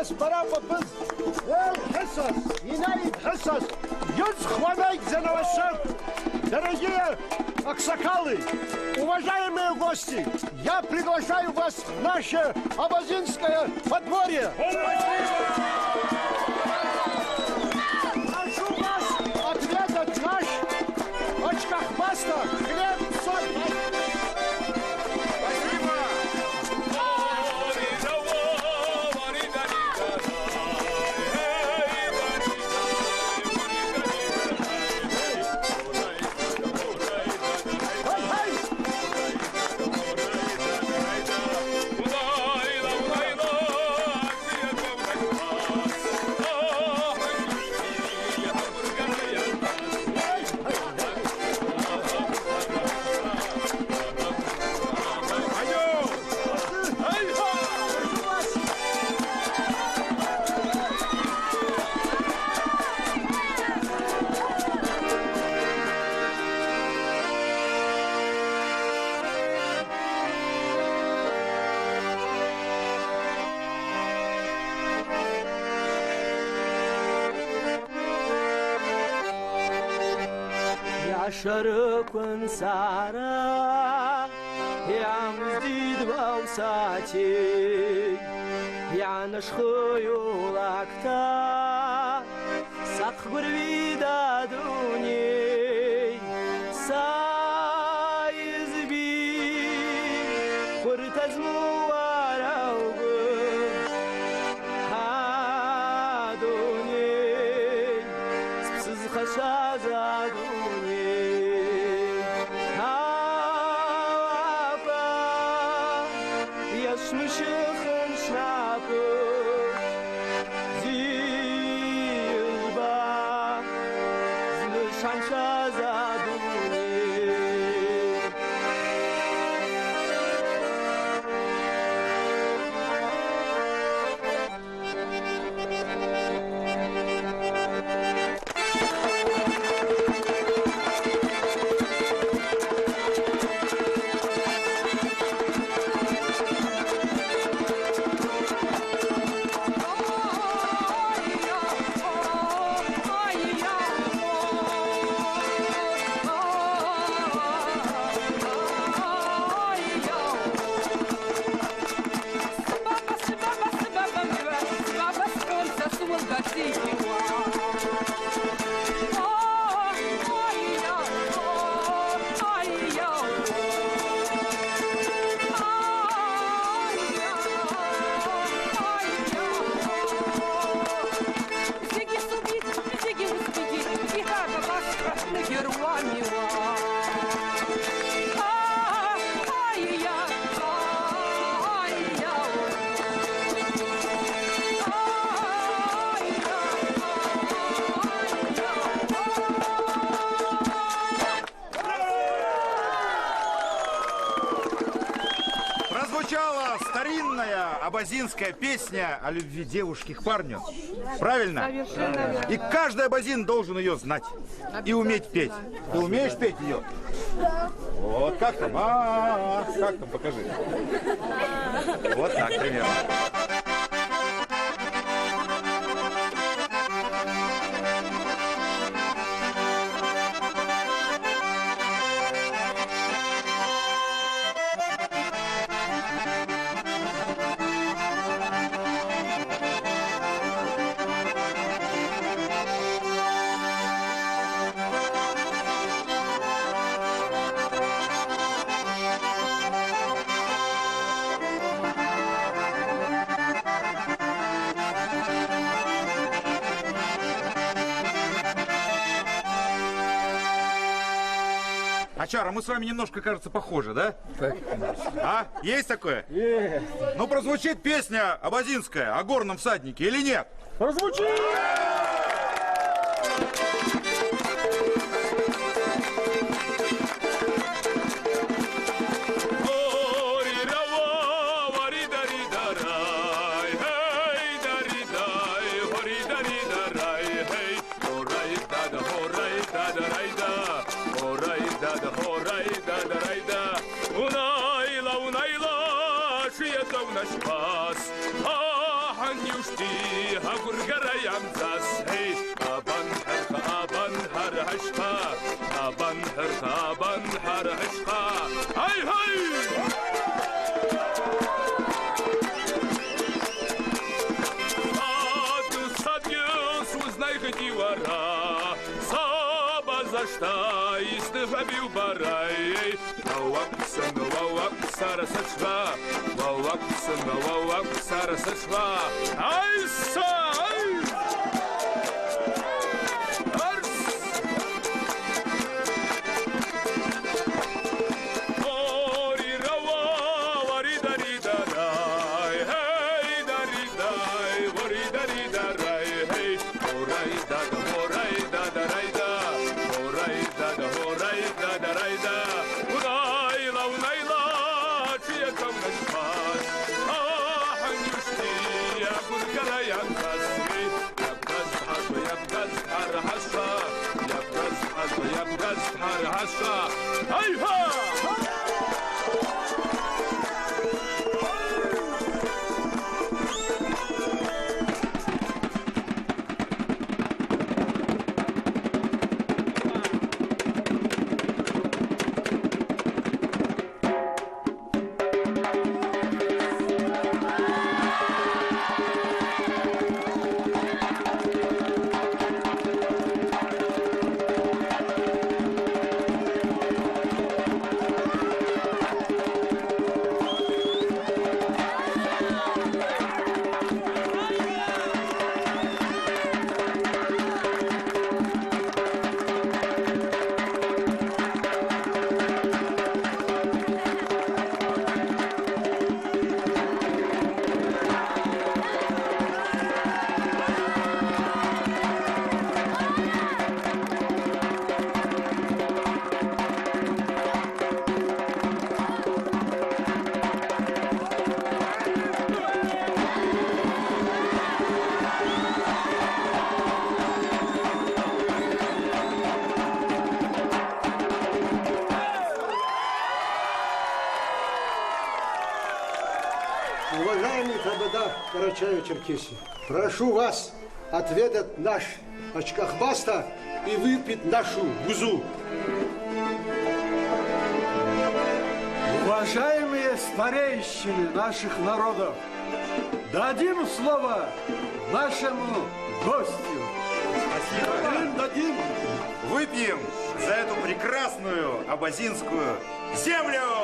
Вас пора попасть. Хесас, Инаид Хесас, Юцхванайк за новостях. Дорогие аксакалы, уважаемые гости, я приглашаю вас в наше абазинское подворье. Прошу вас отведать наш очкахмаста хлеб соль. Шарыкын сара, ямздид ваусати, янышхы юлакта, сақбырвида дуней, сайызби, құртазму араугы, адуней, спсыз хашазаду. Старинная абазинская песня о любви девушки к парню. Правильно? Совершенно верно. И каждый абазин должен ее знать и уметь петь. Ты умеешь петь ее? Да. Вот как там? Как там? Покажи. Вот так примерно. Ачара, мы с вами немножко, кажется, похожи, да? Так. А? Есть такое? Есть. Ну, прозвучит песня абазинская о горном всаднике или нет? Прозвучит! Ханюшти, Агургараям засей, Абан Харашка, Абан Харашка. Ай-хай! Узнай хативара, Саба за что истывабил барай. Вауаксан, вауаксара сачва, вауаксара сачва. Айса! Ай-ха! Уважаемый Табада Карачаево-Черкесии, прошу вас отведать наш очкахбаста и выпить нашу гузу. Уважаемые старейшины наших народов, дадим слово нашему гостю. Спасибо. Дадим. Выпьем за эту прекрасную абазинскую землю!